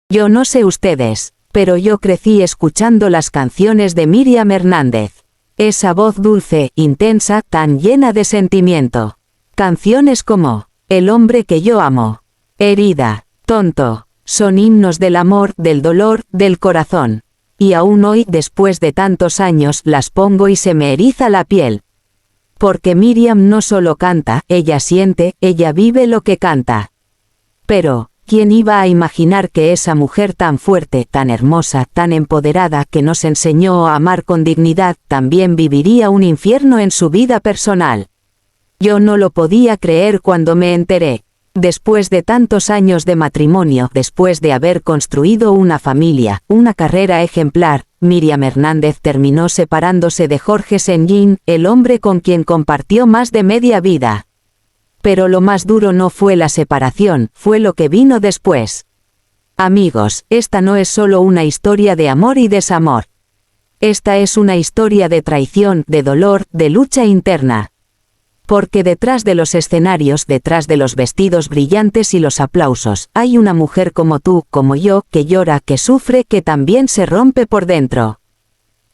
Yo no sé ustedes, pero yo crecí escuchando las canciones de Miriam Hernández. Esa voz dulce, intensa, tan llena de sentimiento. Canciones como El hombre que yo amo, Herida, Tonto, son himnos del amor, del dolor, del corazón. Y aún hoy, después de tantos años, las pongo y se me eriza la piel. Porque Miriam no solo canta, ella siente, ella vive lo que canta. Pero, ¿quién iba a imaginar que esa mujer tan fuerte, tan hermosa, tan empoderada, que nos enseñó a amar con dignidad, también viviría un infierno en su vida personal? Yo no lo podía creer cuando me enteré. Después de tantos años de matrimonio, después de haber construido una familia, una carrera ejemplar, Miriam Hernández terminó separándose de Jorge Senguín, el hombre con quien compartió más de media vida. Pero lo más duro no fue la separación, fue lo que vino después. Amigos, esta no es solo una historia de amor y desamor. Esta es una historia de traición, de dolor, de lucha interna. Porque detrás de los escenarios, detrás de los vestidos brillantes y los aplausos, hay una mujer como tú, como yo, que llora, que sufre, que también se rompe por dentro.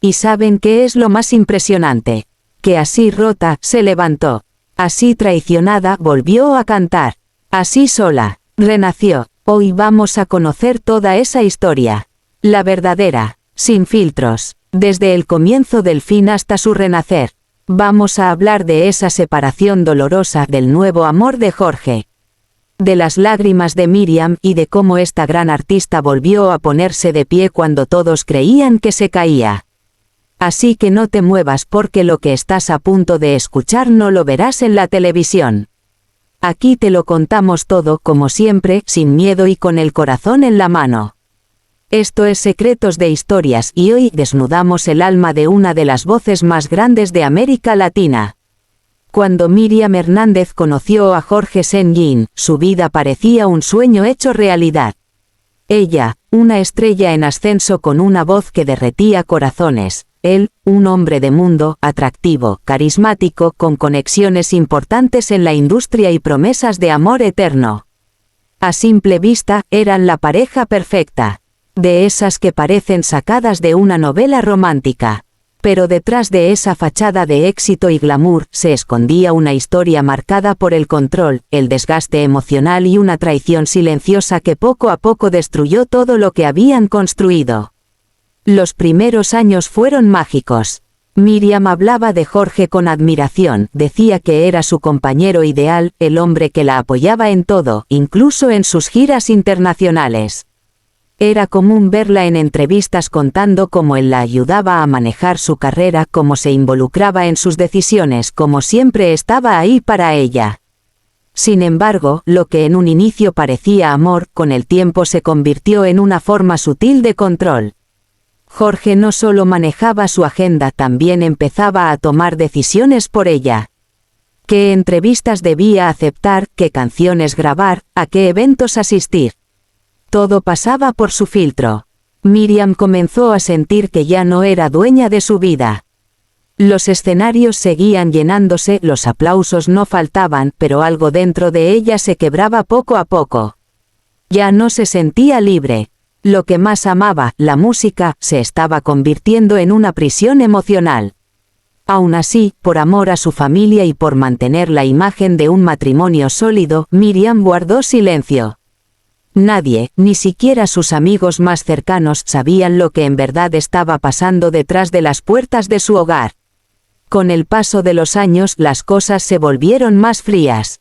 ¿Y saben qué es lo más impresionante? Que así rota, se levantó. Así traicionada, volvió a cantar. Así sola, renació. Hoy vamos a conocer toda esa historia. La verdadera, sin filtros, desde el comienzo del fin hasta su renacer. Vamos a hablar de esa separación dolorosa, del nuevo amor de Jorge, de las lágrimas de Miriam y de cómo esta gran artista volvió a ponerse de pie cuando todos creían que se caía. Así que no te muevas porque lo que estás a punto de escuchar no lo verás en la televisión. Aquí te lo contamos todo, como siempre, sin miedo y con el corazón en la mano. Esto es Secretos de Historias y hoy desnudamos el alma de una de las voces más grandes de América Latina. Cuando Miriam Hernández conoció a Jorge Senguín, su vida parecía un sueño hecho realidad. Ella, una estrella en ascenso con una voz que derretía corazones. Él, un hombre de mundo, atractivo, carismático, con conexiones importantes en la industria y promesas de amor eterno. A simple vista, eran la pareja perfecta. De esas que parecen sacadas de una novela romántica. Pero detrás de esa fachada de éxito y glamour, se escondía una historia marcada por el control, el desgaste emocional y una traición silenciosa que poco a poco destruyó todo lo que habían construido. Los primeros años fueron mágicos. Miriam hablaba de Jorge con admiración, decía que era su compañero ideal, el hombre que la apoyaba en todo, incluso en sus giras internacionales. Era común verla en entrevistas contando cómo él la ayudaba a manejar su carrera, cómo se involucraba en sus decisiones, cómo siempre estaba ahí para ella. Sin embargo, lo que en un inicio parecía amor, con el tiempo se convirtió en una forma sutil de control. Jorge no solo manejaba su agenda, también empezaba a tomar decisiones por ella. ¿Qué entrevistas debía aceptar, qué canciones grabar, a qué eventos asistir? Todo pasaba por su filtro. Miriam comenzó a sentir que ya no era dueña de su vida. Los escenarios seguían llenándose, los aplausos no faltaban, pero algo dentro de ella se quebraba poco a poco. Ya no se sentía libre. Lo que más amaba, la música, se estaba convirtiendo en una prisión emocional. Aún así, por amor a su familia y por mantener la imagen de un matrimonio sólido, Miriam guardó silencio. Nadie, ni siquiera sus amigos más cercanos, sabían lo que en verdad estaba pasando detrás de las puertas de su hogar. Con el paso de los años, las cosas se volvieron más frías.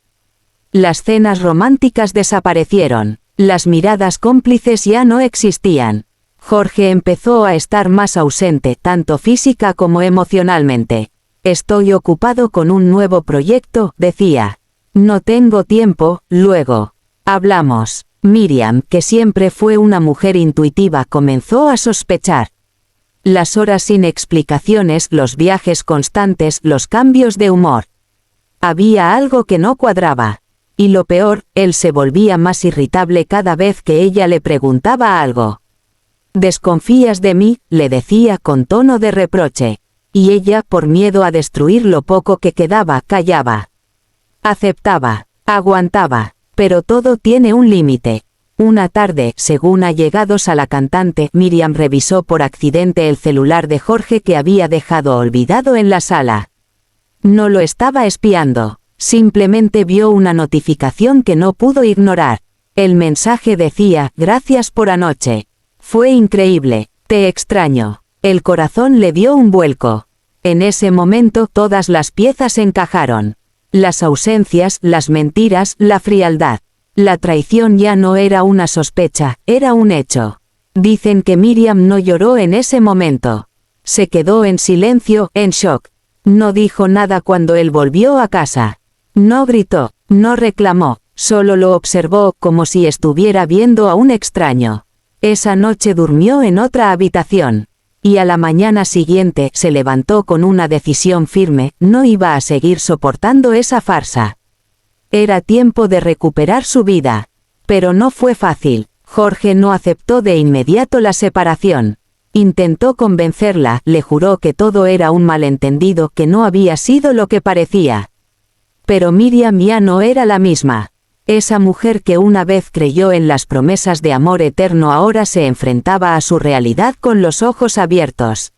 Las cenas románticas desaparecieron. Las miradas cómplices ya no existían. Jorge empezó a estar más ausente, tanto física como emocionalmente. Estoy ocupado con un nuevo proyecto, decía. No tengo tiempo, luego hablamos. Miriam, que siempre fue una mujer intuitiva, comenzó a sospechar. Las horas sin explicaciones, los viajes constantes, los cambios de humor. Había algo que no cuadraba. Y lo peor, él se volvía más irritable cada vez que ella le preguntaba algo. «¿Desconfías de mí?», le decía con tono de reproche. Y ella, por miedo a destruir lo poco que quedaba, callaba. Aceptaba, aguantaba. Pero todo tiene un límite. Una tarde, según allegados a la cantante, Miriam revisó por accidente el celular de Jorge que había dejado olvidado en la sala. No lo estaba espiando, simplemente vio una notificación que no pudo ignorar. El mensaje decía: gracias por anoche. Fue increíble, te extraño. El corazón le dio un vuelco. En ese momento todas las piezas encajaron. Las ausencias, las mentiras, la frialdad. La traición ya no era una sospecha, era un hecho. Dicen que Miriam no lloró en ese momento. Se quedó en silencio, en shock. No dijo nada cuando él volvió a casa. No gritó, no reclamó, solo lo observó como si estuviera viendo a un extraño. Esa noche durmió en otra habitación. Y a la mañana siguiente se levantó con una decisión firme: no iba a seguir soportando esa farsa. Era tiempo de recuperar su vida. Pero no fue fácil. Jorge no aceptó de inmediato la separación. Intentó convencerla, le juró que todo era un malentendido, que no había sido lo que parecía. Pero Miriam ya no era la misma. Esa mujer que una vez creyó en las promesas de amor eterno ahora se enfrentaba a su realidad con los ojos abiertos.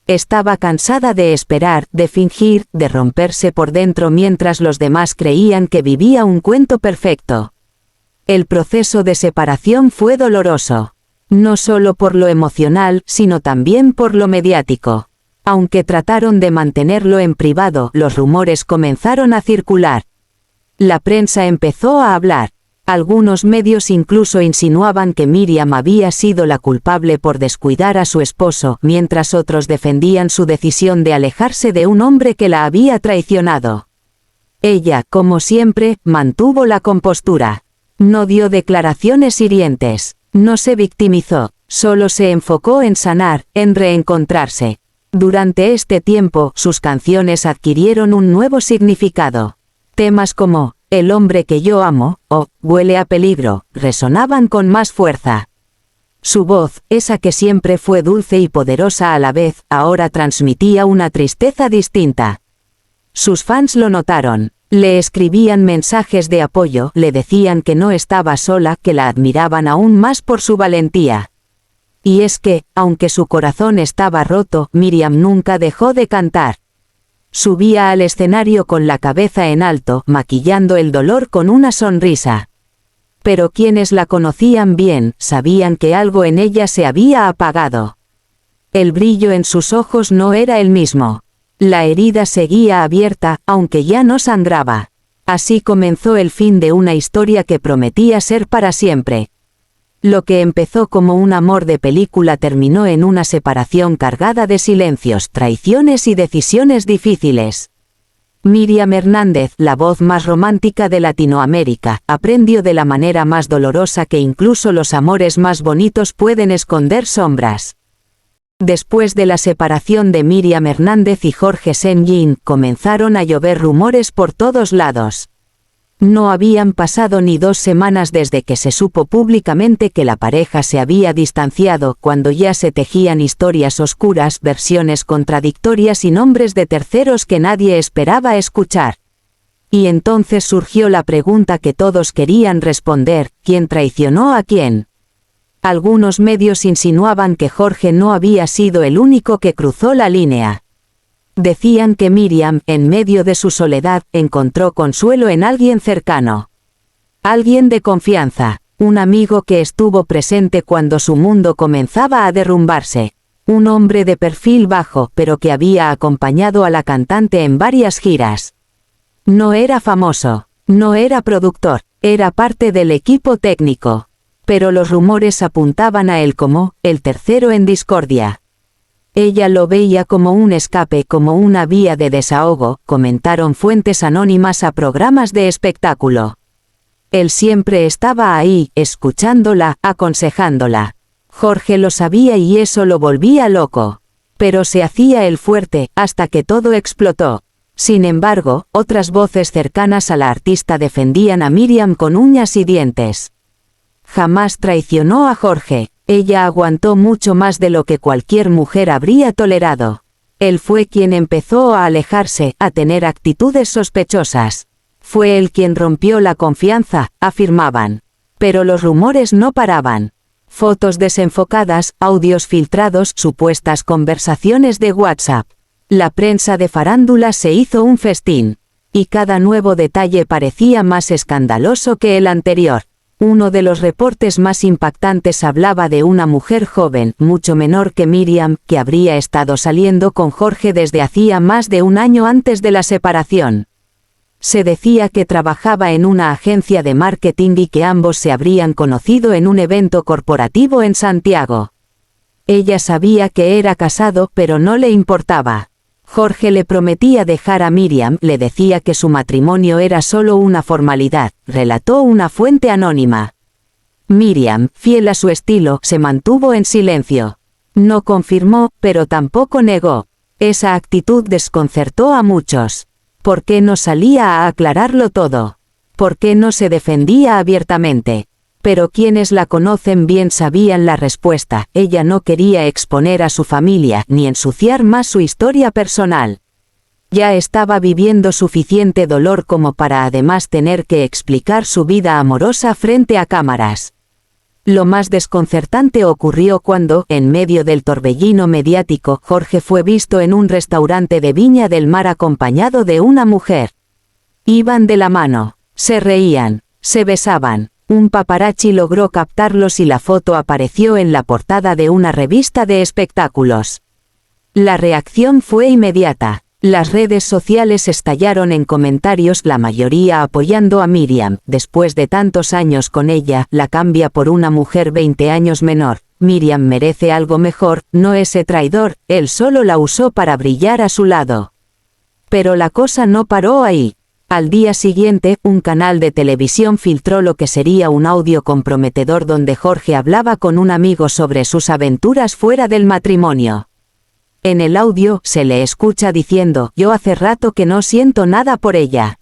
Estaba cansada de esperar, de fingir, de romperse por dentro mientras los demás creían que vivía un cuento perfecto. El proceso de separación fue doloroso. No solo por lo emocional, sino también por lo mediático. Aunque trataron de mantenerlo en privado, los rumores comenzaron a circular. La prensa empezó a hablar. Algunos medios incluso insinuaban que Miriam había sido la culpable por descuidar a su esposo, mientras otros defendían su decisión de alejarse de un hombre que la había traicionado. Ella, como siempre, mantuvo la compostura. No dio declaraciones hirientes, no se victimizó, solo se enfocó en sanar, en reencontrarse. Durante este tiempo, sus canciones adquirieron un nuevo significado. Temas como "El hombre que yo amo" o "Huele a peligro" resonaban con más fuerza. Su voz, esa que siempre fue dulce y poderosa a la vez, ahora transmitía una tristeza distinta. Sus fans lo notaron. Le escribían mensajes de apoyo, le decían que no estaba sola, que la admiraban aún más por su valentía. Y es que, aunque su corazón estaba roto, Miriam nunca dejó de cantar. Subía al escenario con la cabeza en alto, maquillando el dolor con una sonrisa. Pero quienes la conocían bien, sabían que algo en ella se había apagado. El brillo en sus ojos no era el mismo. La herida seguía abierta, aunque ya no sangraba. Así comenzó el fin de una historia que prometía ser para siempre. Lo que empezó como un amor de película terminó en una separación cargada de silencios, traiciones y decisiones difíciles. Miriam Hernández, la voz más romántica de Latinoamérica, aprendió de la manera más dolorosa que incluso los amores más bonitos pueden esconder sombras. Después de la separación de Miriam Hernández y Jorge Sen-Yin, comenzaron a llover rumores por todos lados. No habían pasado ni 2 semanas desde que se supo públicamente que la pareja se había distanciado, cuando ya se tejían historias oscuras, versiones contradictorias y nombres de terceros que nadie esperaba escuchar. Y entonces surgió la pregunta que todos querían responder: ¿quién traicionó a quién? Algunos medios insinuaban que Jorge no había sido el único que cruzó la línea. Decían que Miriam, en medio de su soledad, encontró consuelo en alguien cercano. Alguien de confianza, un amigo que estuvo presente cuando su mundo comenzaba a derrumbarse. Un hombre de perfil bajo, pero que había acompañado a la cantante en varias giras. No era famoso, no era productor, era parte del equipo técnico. Pero los rumores apuntaban a él como el tercero en discordia. Ella lo veía como un escape, como una vía de desahogo, comentaron fuentes anónimas a programas de espectáculo. Él siempre estaba ahí, escuchándola, aconsejándola. Jorge lo sabía y eso lo volvía loco. Pero se hacía el fuerte, hasta que todo explotó. Sin embargo, otras voces cercanas a la artista defendían a Miriam con uñas y dientes. Jamás traicionó a Jorge. Ella aguantó mucho más de lo que cualquier mujer habría tolerado. Él fue quien empezó a alejarse, a tener actitudes sospechosas. Fue él quien rompió la confianza, afirmaban. Pero los rumores no paraban. Fotos desenfocadas, audios filtrados, supuestas conversaciones de WhatsApp. La prensa de farándula se hizo un festín. Y cada nuevo detalle parecía más escandaloso que el anterior. Uno de los reportes más impactantes hablaba de una mujer joven, mucho menor que Miriam, que habría estado saliendo con Jorge desde hacía más de un año antes de la separación. Se decía que trabajaba en una agencia de marketing y que ambos se habrían conocido en un evento corporativo en Santiago. Ella sabía que era casado, pero no le importaba. Jorge le prometía dejar a Miriam, le decía que su matrimonio era solo una formalidad, relató una fuente anónima. Miriam, fiel a su estilo, se mantuvo en silencio. No confirmó, pero tampoco negó. Esa actitud desconcertó a muchos. ¿Por qué no salía a aclararlo todo? ¿Por qué no se defendía abiertamente? Pero quienes la conocen bien sabían la respuesta. Ella no quería exponer a su familia ni ensuciar más su historia personal. Ya estaba viviendo suficiente dolor como para además tener que explicar su vida amorosa frente a cámaras. Lo más desconcertante ocurrió cuando, en medio del torbellino mediático, Jorge fue visto en un restaurante de Viña del Mar acompañado de una mujer. Iban de la mano, se reían, se besaban. Un paparazzi logró captarlos y la foto apareció en la portada de una revista de espectáculos. La reacción fue inmediata. Las redes sociales estallaron en comentarios, la mayoría apoyando a Miriam. Después de tantos años con ella, la cambia por una mujer 20 años menor. Miriam merece algo mejor, no ese traidor, él solo la usó para brillar a su lado. Pero la cosa no paró ahí. Al día siguiente, un canal de televisión filtró lo que sería un audio comprometedor donde Jorge hablaba con un amigo sobre sus aventuras fuera del matrimonio. En el audio, se le escucha diciendo, yo hace rato que no siento nada por ella.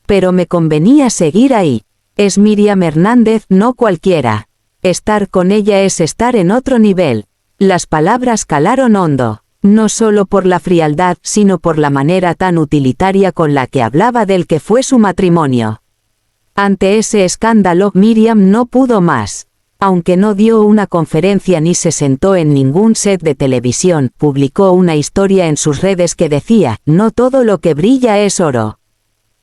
Pero me convenía seguir ahí. Es Miriam Hernández, no cualquiera. Estar con ella es estar en otro nivel. Las palabras calaron hondo, no solo por la frialdad, sino por la manera tan utilitaria con la que hablaba del que fue su matrimonio. Ante ese escándalo, Miriam no pudo más. Aunque no dio una conferencia ni se sentó en ningún set de televisión, publicó una historia en sus redes que decía, no todo lo que brilla es oro.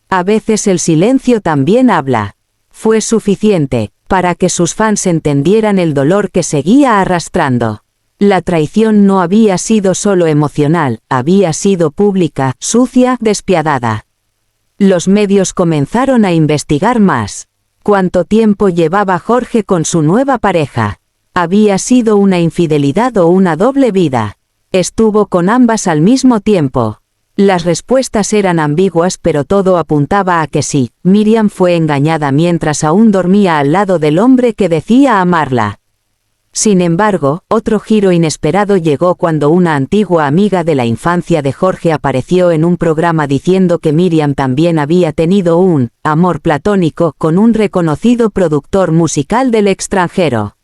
A veces el silencio también habla. Fue suficiente para que sus fans entendieran el dolor que seguía arrastrando. La traición no había sido solo emocional, había sido pública, sucia, despiadada. Los medios comenzaron a investigar más. ¿Cuánto tiempo llevaba Jorge con su nueva pareja? ¿Había sido una infidelidad o una doble vida? ¿Estuvo con ambas al mismo tiempo? Las respuestas eran ambiguas, pero todo apuntaba a que sí. Miriam fue engañada mientras aún dormía al lado del hombre que decía amarla. Sin embargo, otro giro inesperado llegó cuando una antigua amiga de la infancia de Jorge apareció en un programa diciendo que Miriam también había tenido un amor platónico con un reconocido productor musical del extranjero.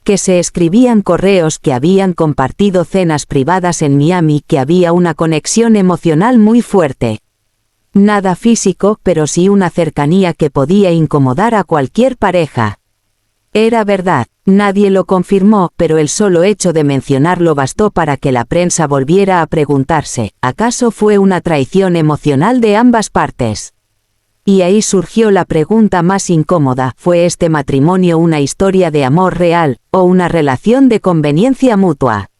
Que se escribían correos, que habían compartido cenas privadas en Miami, que había una conexión emocional muy fuerte. Nada físico, pero sí una cercanía que podía incomodar a cualquier pareja. Era verdad, nadie lo confirmó, pero el solo hecho de mencionarlo bastó para que la prensa volviera a preguntarse, ¿acaso fue una traición emocional de ambas partes? Y ahí surgió la pregunta más incómoda, ¿fue este matrimonio una historia de amor real, o una relación de conveniencia mutua?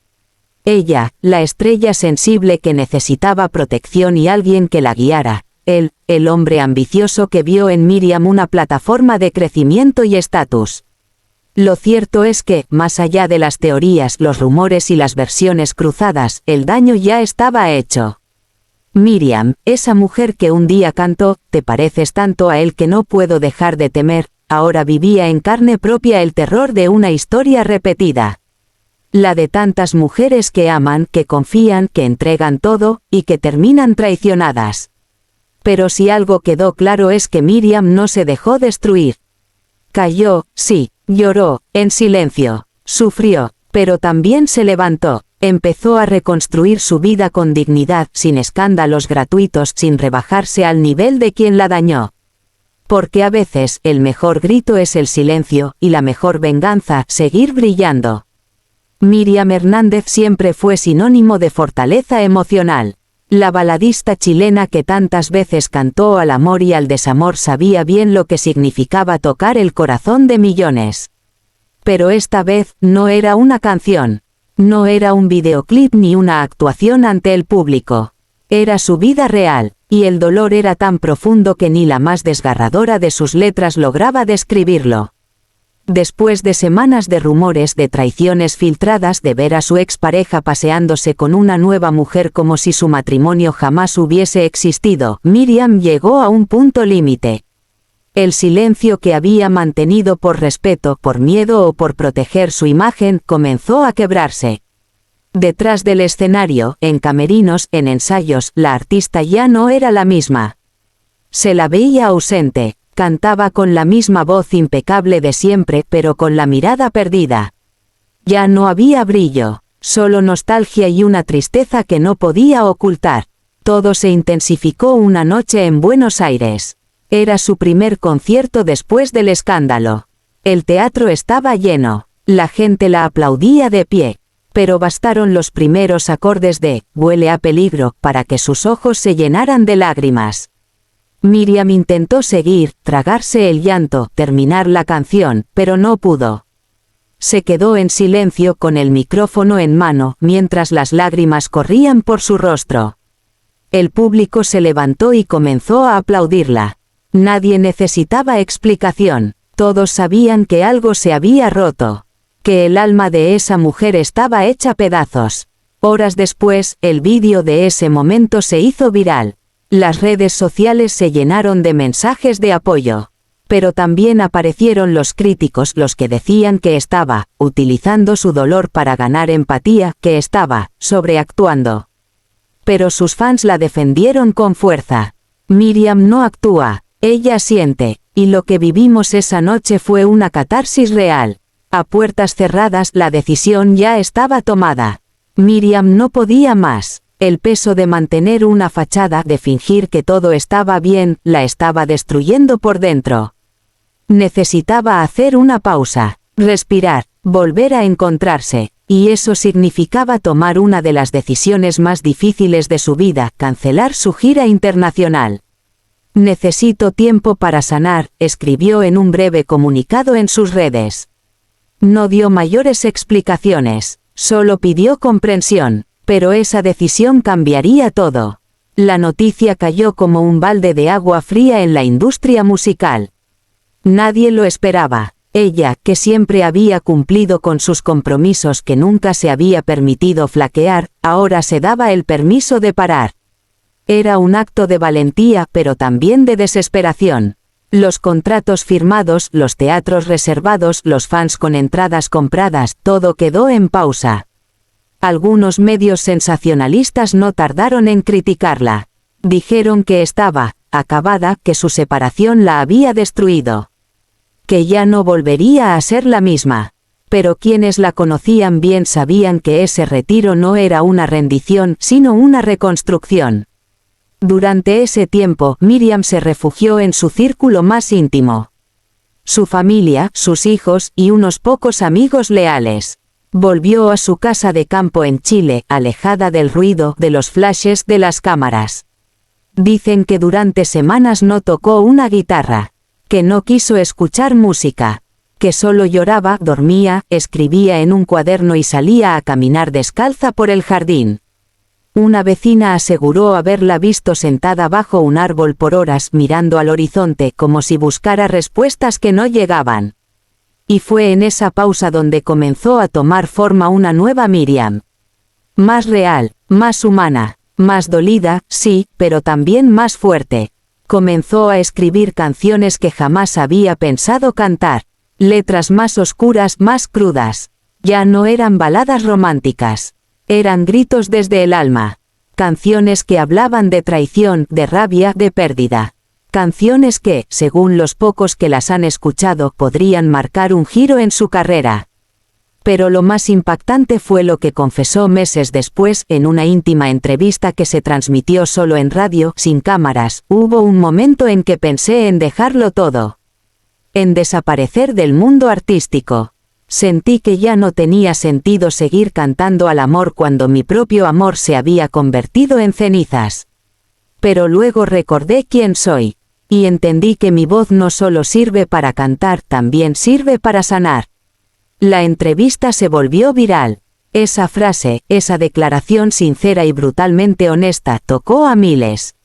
Ella, la estrella sensible que necesitaba protección y alguien que la guiara. Él, el hombre ambicioso que vio en Miriam una plataforma de crecimiento y estatus. Lo cierto es que, más allá de las teorías, los rumores y las versiones cruzadas, el daño ya estaba hecho. Miriam, esa mujer que un día cantó, te pareces tanto a él que no puedo dejar de temer, ahora vivía en carne propia el terror de una historia repetida. La de tantas mujeres que aman, que confían, que entregan todo, y que terminan traicionadas. Pero si algo quedó claro es que Miriam no se dejó destruir. Cayó, sí, lloró, en silencio, sufrió, pero también se levantó, empezó a reconstruir su vida con dignidad, sin escándalos gratuitos, sin rebajarse al nivel de quien la dañó. Porque a veces el mejor grito es el silencio y la mejor venganza, seguir brillando. Miriam Hernández siempre fue sinónimo de fortaleza emocional. La baladista chilena que tantas veces cantó al amor y al desamor sabía bien lo que significaba tocar el corazón de millones. Pero esta vez no era una canción. No era un videoclip ni una actuación ante el público. Era su vida real, y el dolor era tan profundo que ni la más desgarradora de sus letras lograba describirlo. Después de semanas de rumores de traiciones filtradas, de ver a su expareja paseándose con una nueva mujer como si su matrimonio jamás hubiese existido, Miriam llegó a un punto límite. El silencio que había mantenido por respeto, por miedo o por proteger su imagen, comenzó a quebrarse. Detrás del escenario, en camerinos, en ensayos, la artista ya no era la misma. Se la veía ausente. Cantaba con la misma voz impecable de siempre, pero con la mirada perdida. Ya no había brillo, solo nostalgia y una tristeza que no podía ocultar. Todo se intensificó una noche en Buenos Aires. Era su primer concierto después del escándalo. El teatro estaba lleno, la gente la aplaudía de pie, pero bastaron los primeros acordes de Huele a peligro para que sus ojos se llenaran de lágrimas. Miriam intentó seguir, tragarse el llanto, terminar la canción, pero no pudo. Se quedó en silencio con el micrófono en mano, mientras las lágrimas corrían por su rostro. El público se levantó y comenzó a aplaudirla. Nadie necesitaba explicación, todos sabían que algo se había roto, que el alma de esa mujer estaba hecha pedazos. Horas después, el vídeo de ese momento se hizo viral. Las redes sociales se llenaron de mensajes de apoyo. Pero también aparecieron los críticos, los que decían que estaba utilizando su dolor para ganar empatía, que estaba sobreactuando. Pero sus fans la defendieron con fuerza. Miriam no actúa, ella siente, y lo que vivimos esa noche fue una catarsis real. A puertas cerradas la decisión ya estaba tomada. Miriam no podía más. El peso de mantener una fachada, de fingir que todo estaba bien, la estaba destruyendo por dentro. Necesitaba hacer una pausa, respirar, volver a encontrarse, y eso significaba tomar una de las decisiones más difíciles de su vida, cancelar su gira internacional. Necesito tiempo para sanar, escribió en un breve comunicado en sus redes. No dio mayores explicaciones, solo pidió comprensión. Pero esa decisión cambiaría todo. La noticia cayó como un balde de agua fría en la industria musical. Nadie lo esperaba. Ella, que siempre había cumplido con sus compromisos, que nunca se había permitido flaquear, ahora se daba el permiso de parar. Era un acto de valentía, pero también de desesperación. Los contratos firmados, los teatros reservados, los fans con entradas compradas, todo quedó en pausa. Algunos medios sensacionalistas no tardaron en criticarla. Dijeron que estaba acabada, que su separación la había destruido. Que ya no volvería a ser la misma. Pero quienes la conocían bien sabían que ese retiro no era una rendición, sino una reconstrucción. Durante ese tiempo, Miriam se refugió en su círculo más íntimo. Su familia, sus hijos y unos pocos amigos leales. Volvió a su casa de campo en Chile, alejada del ruido, de los flashes, de las cámaras. Dicen que durante semanas no tocó una guitarra, que no quiso escuchar música, que solo lloraba, dormía, escribía en un cuaderno y salía a caminar descalza por el jardín. Una vecina aseguró haberla visto sentada bajo un árbol por horas mirando al horizonte como si buscara respuestas que no llegaban. Y fue en esa pausa donde comenzó a tomar forma una nueva Miriam. Más real, más humana, más dolida, sí, pero también más fuerte. Comenzó a escribir canciones que jamás había pensado cantar. Letras más oscuras, más crudas. Ya no eran baladas románticas. Eran gritos desde el alma. Canciones que hablaban de traición, de rabia, de pérdida. Canciones que, según los pocos que las han escuchado, podrían marcar un giro en su carrera. Pero lo más impactante fue lo que confesó meses después, en una íntima entrevista que se transmitió solo en radio, sin cámaras. Hubo un momento en que pensé en dejarlo todo. En desaparecer del mundo artístico. Sentí que ya no tenía sentido seguir cantando al amor cuando mi propio amor se había convertido en cenizas. Pero luego recordé quién soy. Y entendí que mi voz no solo sirve para cantar, también sirve para sanar. La entrevista se volvió viral. Esa frase, esa declaración sincera y brutalmente honesta, tocó a miles.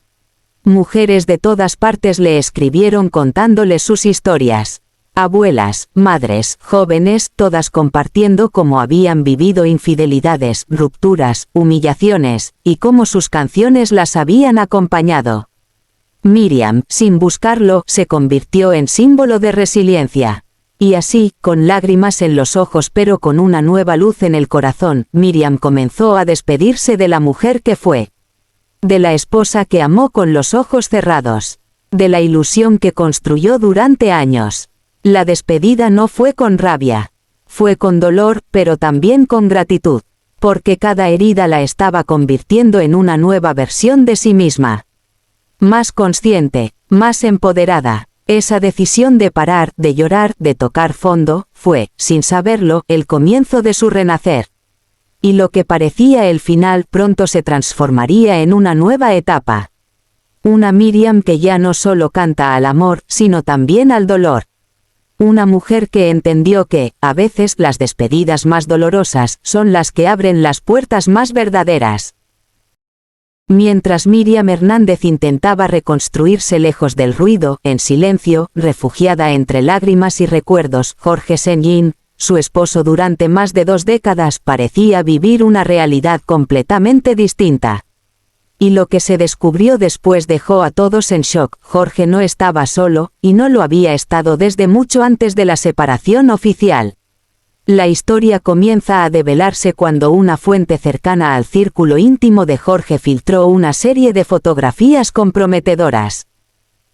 Mujeres de todas partes le escribieron contándole sus historias. Abuelas, madres, jóvenes, todas compartiendo cómo habían vivido infidelidades, rupturas, humillaciones, y cómo sus canciones las habían acompañado. Miriam, sin buscarlo, se convirtió en símbolo de resiliencia. Y así, con lágrimas en los ojos pero con una nueva luz en el corazón, Miriam comenzó a despedirse de la mujer que fue. De la esposa que amó con los ojos cerrados. De la ilusión que construyó durante años. La despedida no fue con rabia. Fue con dolor, pero también con gratitud. Porque cada herida la estaba convirtiendo en una nueva versión de sí misma. Más consciente, más empoderada. Esa decisión de parar, de llorar, de tocar fondo, fue, sin saberlo, el comienzo de su renacer. Y lo que parecía el final pronto se transformaría en una nueva etapa. Una Miriam que ya no solo canta al amor, sino también al dolor. Una mujer que entendió que, a veces, las despedidas más dolorosas son las que abren las puertas más verdaderas. Mientras Miriam Hernández intentaba reconstruirse lejos del ruido, en silencio, refugiada entre lágrimas y recuerdos, Jorge Senyin, su esposo durante más de 2 décadas, parecía vivir una realidad completamente distinta. Y lo que se descubrió después dejó a todos en shock. Jorge no estaba solo, y no lo había estado desde mucho antes de la separación oficial. La historia comienza a develarse cuando una fuente cercana al círculo íntimo de Jorge filtró una serie de fotografías comprometedoras.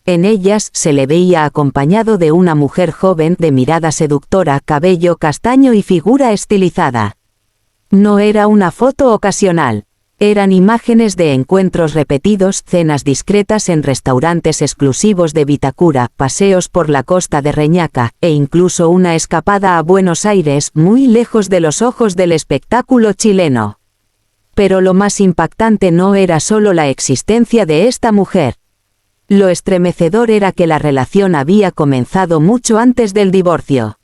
En ellas se le veía acompañado de una mujer joven de mirada seductora, cabello castaño y figura estilizada. No era una foto ocasional. Eran imágenes de encuentros repetidos, cenas discretas en restaurantes exclusivos de Vitacura, paseos por la costa de Reñaca, e incluso una escapada a Buenos Aires, muy lejos de los ojos del espectáculo chileno. Pero lo más impactante no era solo la existencia de esta mujer. Lo estremecedor era que la relación había comenzado mucho antes del divorcio.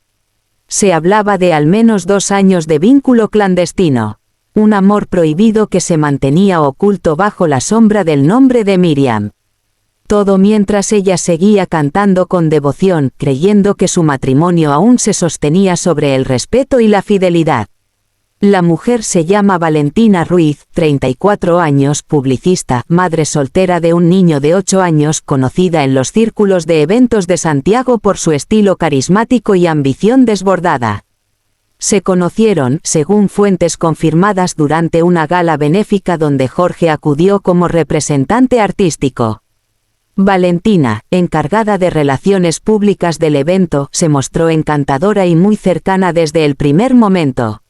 Se hablaba de al menos 2 años de vínculo clandestino. Un amor prohibido que se mantenía oculto bajo la sombra del nombre de Miriam. Todo mientras ella seguía cantando con devoción, creyendo que su matrimonio aún se sostenía sobre el respeto y la fidelidad. La mujer se llama Valentina Ruiz, 34 años, publicista, madre soltera de un niño de 8 años, conocida en los círculos de eventos de Santiago por su estilo carismático y ambición desbordada. Se conocieron, según fuentes confirmadas, durante una gala benéfica donde Jorge acudió como representante artístico. Valentina, encargada de relaciones públicas del evento, se mostró encantadora y muy cercana desde el primer momento.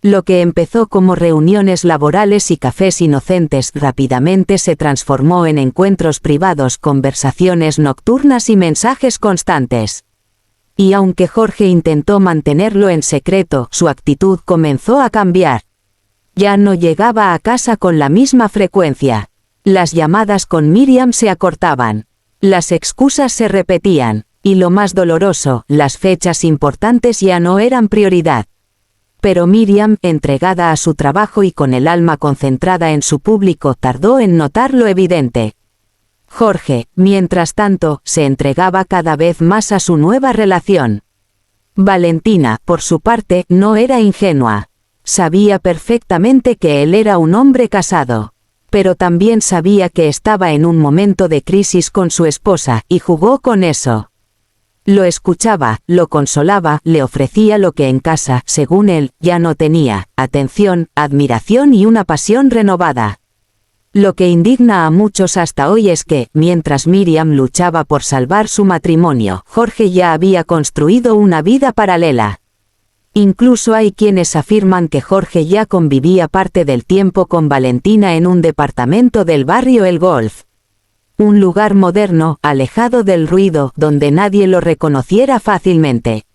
Lo que empezó como reuniones laborales y cafés inocentes rápidamente se transformó en encuentros privados, conversaciones nocturnas y mensajes constantes. Y aunque Jorge intentó mantenerlo en secreto, su actitud comenzó a cambiar. Ya no llegaba a casa con la misma frecuencia. Las llamadas con Miriam se acortaban. Las excusas se repetían. Y lo más doloroso, las fechas importantes ya no eran prioridad. Pero Miriam, entregada a su trabajo y con el alma concentrada en su público, tardó en notar lo evidente. Jorge, mientras tanto, se entregaba cada vez más a su nueva relación. Valentina, por su parte, no era ingenua. Sabía perfectamente que él era un hombre casado. Pero también sabía que estaba en un momento de crisis con su esposa, y jugó con eso. Lo escuchaba, lo consolaba, le ofrecía lo que en casa, según él, ya no tenía: atención, admiración y una pasión renovada. Lo que indigna a muchos hasta hoy es que, mientras Miriam luchaba por salvar su matrimonio, Jorge ya había construido una vida paralela. Incluso hay quienes afirman que Jorge ya convivía parte del tiempo con Valentina en un departamento del barrio El Golf. Un lugar moderno, alejado del ruido, donde nadie lo reconociera fácilmente.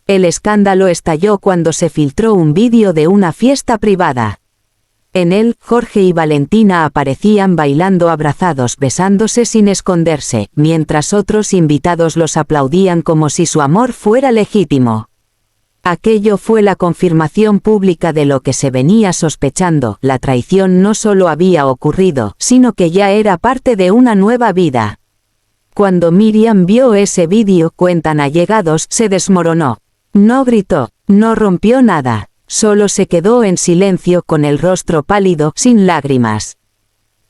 El escándalo estalló cuando se filtró un vídeo de una fiesta privada. En él, Jorge y Valentina aparecían bailando abrazados, besándose sin esconderse, mientras otros invitados los aplaudían como si su amor fuera legítimo. Aquello fue la confirmación pública de lo que se venía sospechando: la traición no solo había ocurrido, sino que ya era parte de una nueva vida. Cuando Miriam vio ese vídeo, cuentan allegados, se desmoronó. No gritó, no rompió nada, solo se quedó en silencio con el rostro pálido, sin lágrimas.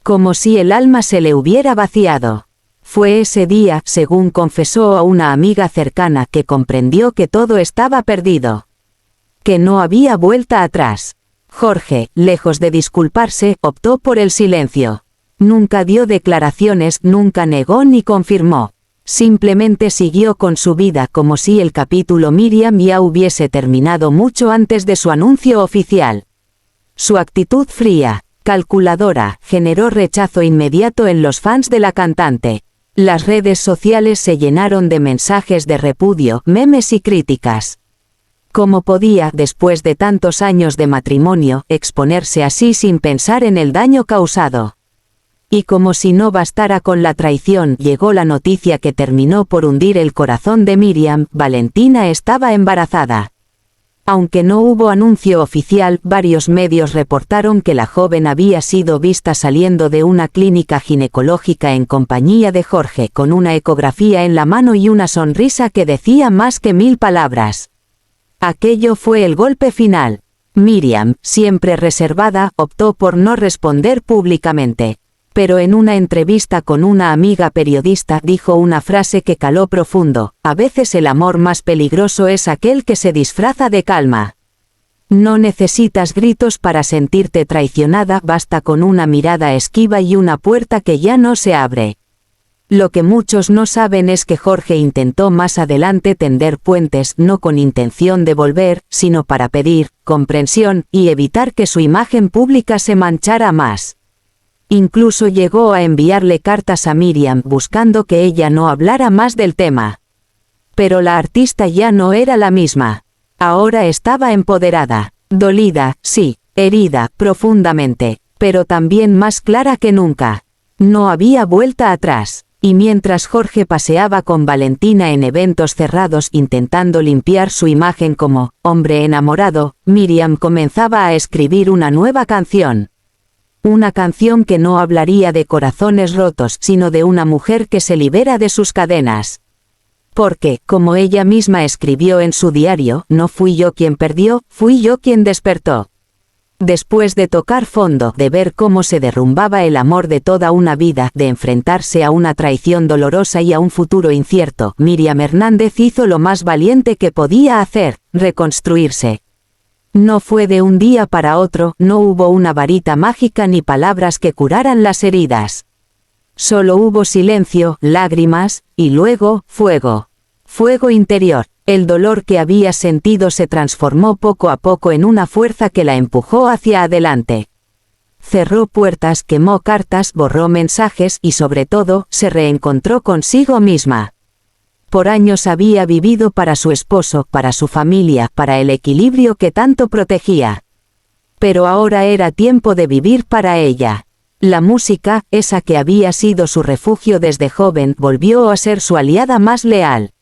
Como si el alma se le hubiera vaciado. Fue ese día, según confesó a una amiga cercana, que comprendió que todo estaba perdido. Que no había vuelta atrás. Jorge, lejos de disculparse, optó por el silencio. Nunca dio declaraciones, nunca negó ni confirmó. Simplemente siguió con su vida como si el capítulo Miriam ya hubiese terminado mucho antes de su anuncio oficial. Su actitud fría, calculadora, generó rechazo inmediato en los fans de la cantante. Las redes sociales se llenaron de mensajes de repudio, memes y críticas. ¿Cómo podía, después de tantos años de matrimonio, exponerse así sin pensar en el daño causado? Y como si no bastara con la traición, llegó la noticia que terminó por hundir el corazón de Miriam: Valentina estaba embarazada. Aunque no hubo anuncio oficial, varios medios reportaron que la joven había sido vista saliendo de una clínica ginecológica en compañía de Jorge, con una ecografía en la mano y una sonrisa que decía más que 1000 palabras. Aquello fue el golpe final. Miriam, siempre reservada, optó por no responder públicamente. Pero en una entrevista con una amiga periodista dijo una frase que caló profundo: a veces el amor más peligroso es aquel que se disfraza de calma. No necesitas gritos para sentirte traicionada, basta con una mirada esquiva y una puerta que ya no se abre. Lo que muchos no saben es que Jorge intentó más adelante tender puentes, no con intención de volver, sino para pedir comprensión y evitar que su imagen pública se manchara más. Incluso llegó a enviarle cartas a Miriam buscando que ella no hablara más del tema. Pero la artista ya no era la misma. Ahora estaba empoderada, dolida, sí, herida profundamente, pero también más clara que nunca. No había vuelta atrás. Y mientras Jorge paseaba con Valentina en eventos cerrados intentando limpiar su imagen como hombre enamorado, Miriam comenzaba a escribir una nueva canción. Una canción que no hablaría de corazones rotos, sino de una mujer que se libera de sus cadenas. Porque, como ella misma escribió en su diario, no fui yo quien perdió, fui yo quien despertó. Después de tocar fondo, de ver cómo se derrumbaba el amor de toda una vida, de enfrentarse a una traición dolorosa y a un futuro incierto, Miriam Hernández hizo lo más valiente que podía hacer: reconstruirse. No fue de un día para otro, no hubo una varita mágica ni palabras que curaran las heridas. Solo hubo silencio, lágrimas, y luego, fuego. Fuego interior. El dolor que había sentido se transformó poco a poco en una fuerza que la empujó hacia adelante. Cerró puertas, quemó cartas, borró mensajes y sobre todo, se reencontró consigo misma. Por años había vivido para su esposo, para su familia, para el equilibrio que tanto protegía. Pero ahora era tiempo de vivir para ella. La música, esa que había sido su refugio desde joven, volvió a ser su aliada más leal.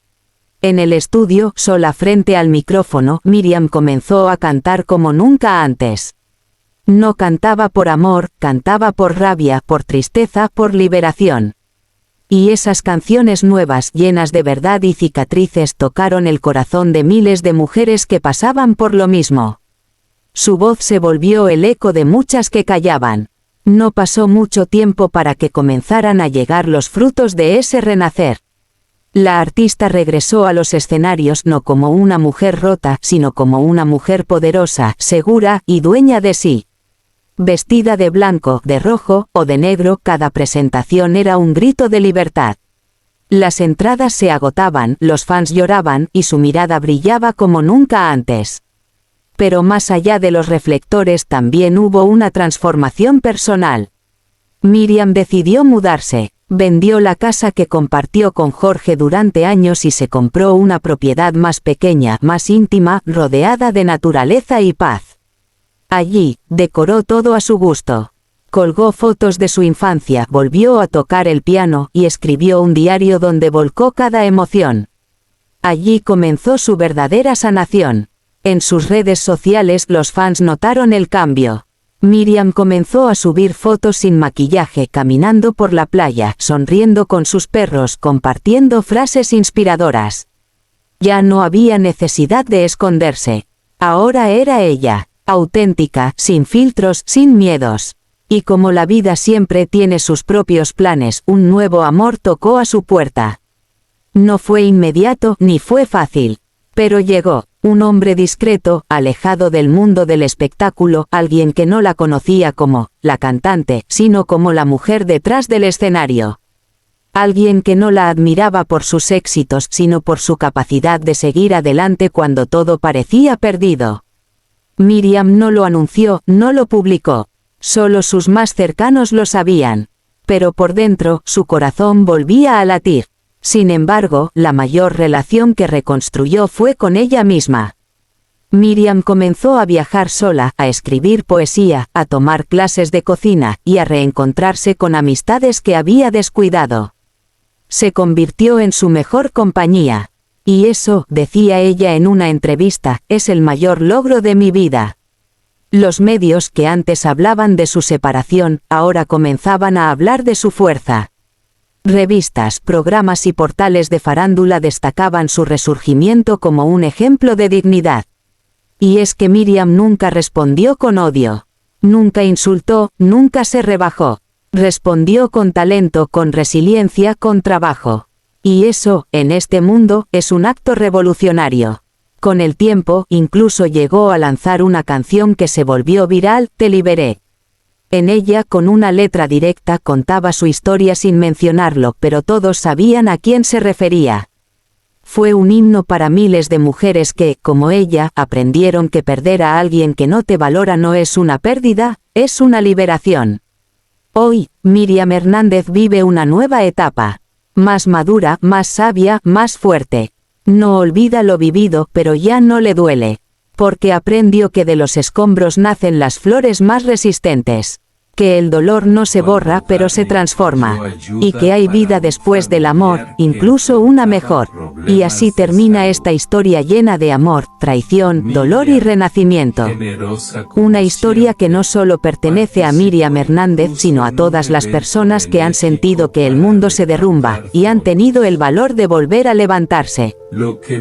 En el estudio, sola frente al micrófono, Miriam comenzó a cantar como nunca antes. No cantaba por amor, cantaba por rabia, por tristeza, por liberación. Y esas canciones nuevas, llenas de verdad y cicatrices, tocaron el corazón de miles de mujeres que pasaban por lo mismo. Su voz se volvió el eco de muchas que callaban. No pasó mucho tiempo para que comenzaran a llegar los frutos de ese renacer. La artista regresó a los escenarios no como una mujer rota, sino como una mujer poderosa, segura y dueña de sí. Vestida de blanco, de rojo o de negro, cada presentación era un grito de libertad. Las entradas se agotaban, los fans lloraban y su mirada brillaba como nunca antes. Pero más allá de los reflectores también hubo una transformación personal. Miriam decidió mudarse, vendió la casa que compartió con Jorge durante años y se compró una propiedad más pequeña, más íntima, rodeada de naturaleza y paz. Allí, decoró todo a su gusto. Colgó fotos de su infancia, volvió a tocar el piano y escribió un diario donde volcó cada emoción. Allí comenzó su verdadera sanación. En sus redes sociales los fans notaron el cambio. Miriam comenzó a subir fotos sin maquillaje, caminando por la playa, sonriendo con sus perros, compartiendo frases inspiradoras. Ya no había necesidad de esconderse. Ahora era ella, auténtica, sin filtros, sin miedos. Y como la vida siempre tiene sus propios planes, un nuevo amor tocó a su puerta. No fue inmediato ni fue fácil, pero llegó. Un hombre discreto, alejado del mundo del espectáculo, alguien que no la conocía como la cantante, sino como la mujer detrás del escenario. Alguien que no la admiraba por sus éxitos, sino por su capacidad de seguir adelante cuando todo parecía perdido. Miriam no lo anunció, no lo publicó. Solo sus más cercanos lo sabían. Pero por dentro, su corazón volvía a latir. Sin embargo, la mayor relación que reconstruyó fue con ella misma. Miriam comenzó a viajar sola, a escribir poesía, a tomar clases de cocina y a reencontrarse con amistades que había descuidado. Se convirtió en su mejor compañía. Y eso, decía ella en una entrevista, es el mayor logro de mi vida. Los medios que antes hablaban de su separación, ahora comenzaban a hablar de su fuerza. Revistas, programas y portales de farándula destacaban su resurgimiento como un ejemplo de dignidad. Y es que Miriam nunca respondió con odio. Nunca insultó, nunca se rebajó. Respondió con talento, con resiliencia, con trabajo. Y eso, en este mundo, es un acto revolucionario. Con el tiempo, incluso llegó a lanzar una canción que se volvió viral, Te liberé. En ella, con una letra directa, contaba su historia sin mencionarlo, pero todos sabían a quién se refería. Fue un himno para miles de mujeres que, como ella, aprendieron que perder a alguien que no te valora no es una pérdida, es una liberación. Hoy, Miriam Hernández vive una nueva etapa. Más madura, más sabia, más fuerte. No olvida lo vivido, pero ya no le duele. Porque aprendió que de los escombros nacen las flores más resistentes. Que el dolor no se borra pero se transforma. Y que hay vida después del amor, incluso una mejor. Y así termina esta historia llena de amor, traición, dolor y renacimiento. Una historia que no solo pertenece a Miriam Hernández sino a todas las personas que han sentido que el mundo se derrumba y han tenido el valor de volver a levantarse.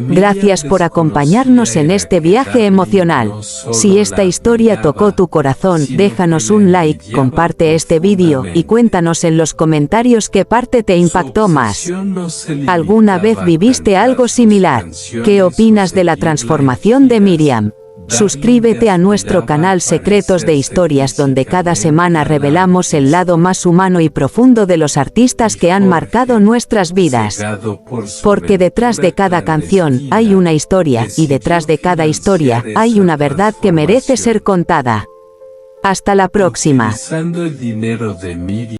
Gracias por acompañarnos en este viaje emocional. Si esta historia tocó tu corazón, déjanos un like, comparte este vídeo y cuéntanos en los comentarios qué parte te impactó más. ¿Alguna vez viviste algo similar? ¿Qué opinas de la transformación de Miriam? Suscríbete a nuestro canal Secretos de Historias, donde cada semana revelamos el lado más humano y profundo de los artistas que han marcado nuestras vidas. Porque detrás de cada canción hay una historia, y detrás de cada historia hay una verdad que merece ser contada. Hasta la próxima.